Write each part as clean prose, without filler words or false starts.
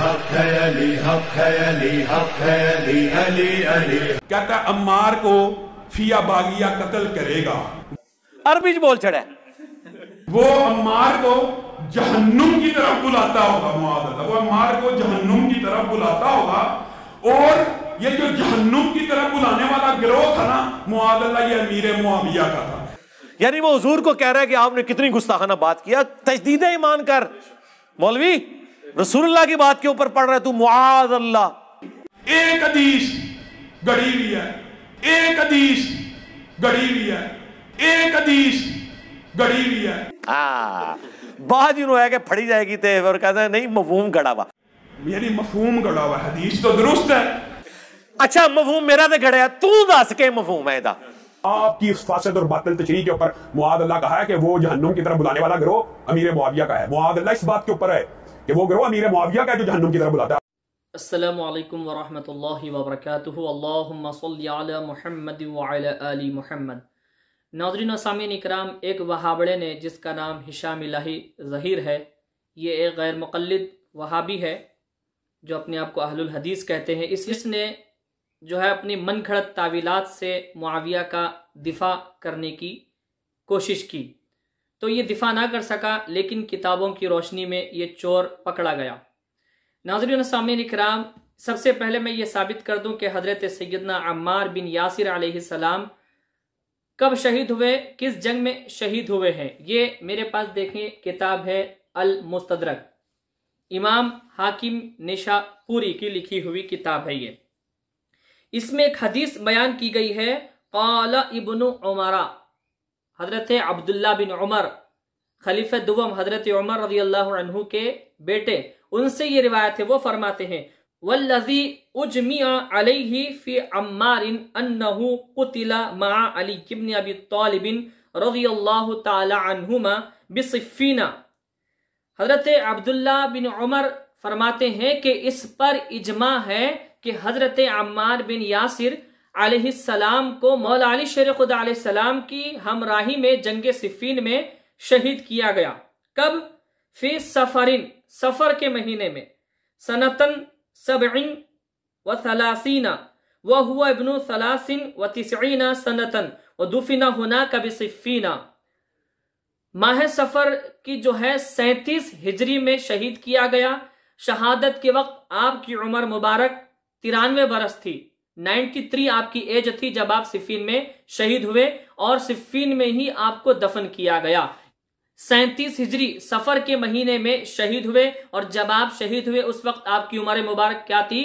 حق ہے علی، حق ہے علی، حق ہے علی، علی علی. کہتا ہے عمار کو فیا باغیہ قتل کرے گا. عربی بول چڑھا وہ عمار کو جہنم کی طرف بلاتا ہوگا. معاذ اللہ، وہ عمار کو جہنم کی طرف بلاتا ہوگا. اور یہ جو جہنم کی طرف بلانے والا گروہ تھا نا معاذ اللہ، یہ امیر معاویہ کا تھا. یعنی وہ حضور کو کہہ رہا ہے کہ آپ نے کتنی گستاخانہ بات کیا. تجدید ایمان کر مولوی، رسول اللہ کی بات کے اوپر پڑھ رہا ہے تو. معاذ اللہ. ایک حدیث گڑی ہوئی ہے، ایک حدیث گڑی ہوئی ہے، ایک حدیث گڑی ہوئی ہے. بعد انہوں ہے کہ پھڑی جائے گی تے، اور کہتا ہے نہیں مفہوم گڑا ہوا. یعنی مفہوم گڑا ہوا، حدیث تو درست ہے. اچھا مفہوم میرا تے گڑیا، تو دس کے مفہوم ہے دا. آپ کی اس فاسد اور باطل تشریح کے اوپر معاذ اللہ کہا ہے کہ وہ جہنم کی طرف بلانے والا گروہ امیر معاویہ کا ہے. معاذ اللہ اس بات کے اوپر ہے کہ وہ گروہ امیر معاویہ کا ہے جو جہنم کی طرف بلاتا ہے. السلام علیکم ورحمۃ اللہ وبرکاتہ. اللہم صلی علی محمد وعلی آل محمد. ناظرین و سامعین اکرام، ایک وہابڑے نے جس کا نام ہشام الہی ظہیر ہے، یہ ایک غیر مقلد وہابی ہے جو اپنے آپ کو اہل الحدیث کہتے ہیں. اس نے جو ہے اپنی من گھڑت تعویلات سے معاویہ کا دفاع کرنے کی کوشش کی، تو یہ دفاع نہ کر سکا، لیکن کتابوں کی روشنی میں یہ چور پکڑا گیا. ناظرین و سامعین اکرام، سب سے پہلے میں یہ ثابت کر دوں کہ حضرت سیدنا عمار بن یاسر علیہ السلام کب شہید ہوئے، کس جنگ میں شہید ہوئے ہیں. یہ میرے پاس دیکھیں کتاب ہے المستدرک، امام حاکم نشا پوری کی لکھی ہوئی کتاب ہے. یہ اس میں ایک حدیث بیان کی گئی ہے. قال ابن عمر، حضرت عبداللہ بن عمر خلیفہ دوم حضرت عمر رضی اللہ عنہ کے بیٹے، ان سے یہ روایت ہے. وہ فرماتے ہیں والذی اجمع علیہ فی عمار انہ قتل مع علی بن ابی طالب رضی اللہ تعالی عنہما بصفین. حضرت عبداللہ بن عمر فرماتے ہیں کہ اس پر اجماع ہے کہ حضرت عمار بن یاسر علیہ السلام کو مولا علی شیر خدا علیہ السلام کی ہمراہی میں جنگ صفین میں شہید کیا گیا. کب؟ فی سفرین، سفر کے مہینے میں، سنتن 37 وہو ابن 93 سنتن ودفن ہناک بصفین. ماہ سفر کی جو ہے 37 ہجری میں شہید کیا گیا. شہادت کے وقت آپ کی عمر مبارک 93 برس تھی. 93 آپ کی ایج تھی جب آپ صفین میں شہید ہوئے، اور صفین میں ہی آپ کو دفن کیا گیا. 37 ہجری سفر کے مہینے میں شہید ہوئے، اور جب آپ شہید ہوئے اس وقت آپ کی عمر مبارک کیا تھی؟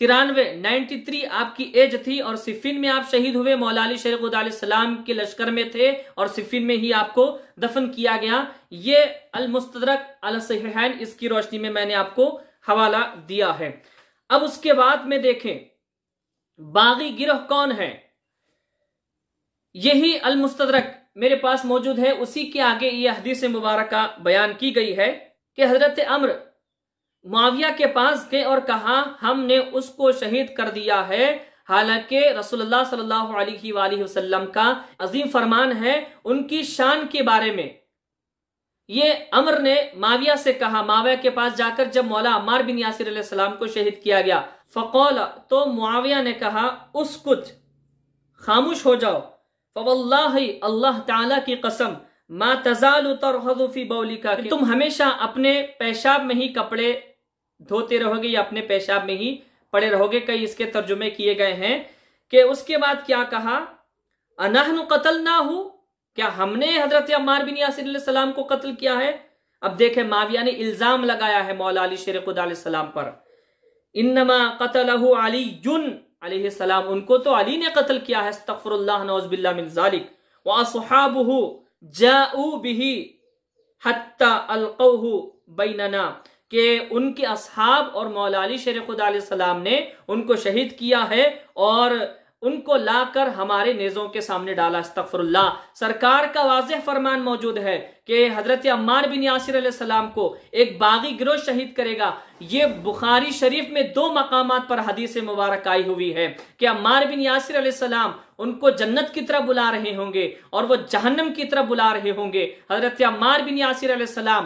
93 آپ کی ایج تھی، اور صفین میں آپ شہید ہوئے. مولا علی شیر خدا علیہ السلام کے لشکر میں تھے، اور صفین میں ہی آپ کو دفن کیا گیا. یہ المستدرک علی الصحیحین، اس کی روشنی میں نے آپ کو حوالہ دیا ہے. اب اس کے بعد میں دیکھیں باغی گروہ کون ہے. یہی المستدرک میرے پاس موجود ہے. اسی کے آگے یہ حدیث مبارکہ بیان کی گئی ہے کہ حضرت عمر معاویہ کے پاس گئے اور کہا ہم نے اس کو شہید کر دیا ہے، حالانکہ رسول اللہ صلی اللہ علیہ وآلہ وسلم کا عظیم فرمان ہے ان کی شان کے بارے میں. یہ عمر نے معاویہ سے کہا، معاویہ کے پاس جا کر جب مولا عمار بن یاسر علیہ السلام کو شہید کیا گیا، فقال، تو معاویہ نے کہا اسکت، خاموش ہو جاؤ. فواللہ، اللہ تعالیٰ کی قسم، ما تزال ترحض فی بولک، تم ہمیشہ اپنے پیشاب میں ہی کپڑے دھوتے رہو گے یا اپنے پیشاب میں ہی پڑے رہو گے. کئی اس کے ترجمے کیے گئے ہیں کہ اس کے بعد کیا کہا، انحن قتلناہ، کیا ہم نے حضرت عمار بن یاسر علیہ السلام کو قتل کیا ہے؟ اب دیکھیں معاویہ نے الزام لگایا ہے مولا علی شیر خدا علیہ السلام پر. انما قتلہ علی علیہ السلام، ان کو تو علی نے قتل کیا ہے. استغفر اللہ، نعوذ باللہ من ذالک. واصحابہ جاؤوا بہ حتی القوہ بیننا، کہ ان کے اصحاب اور مولا علی شیر خدا علیہ السلام نے ان کو شہید کیا ہے اور ان کو لا کر ہمارے نیزوں کے سامنے ڈالا. استغفر اللہ. سرکار کا واضح فرمان موجود ہے کہ حضرت عمار بن یاسر علیہ السلام کو ایک باغی گروہ شہید کرے گا. یہ بخاری شریف میں 2 مقامات پر حدیث مبارک آئی ہوئی ہے کہ عمار بن یاسر علیہ السلام ان کو جنت کی طرف بلا رہے ہوں گے اور وہ جہنم کی طرف بلا رہے ہوں گے. حضرت عمار بن یاسر علیہ السلام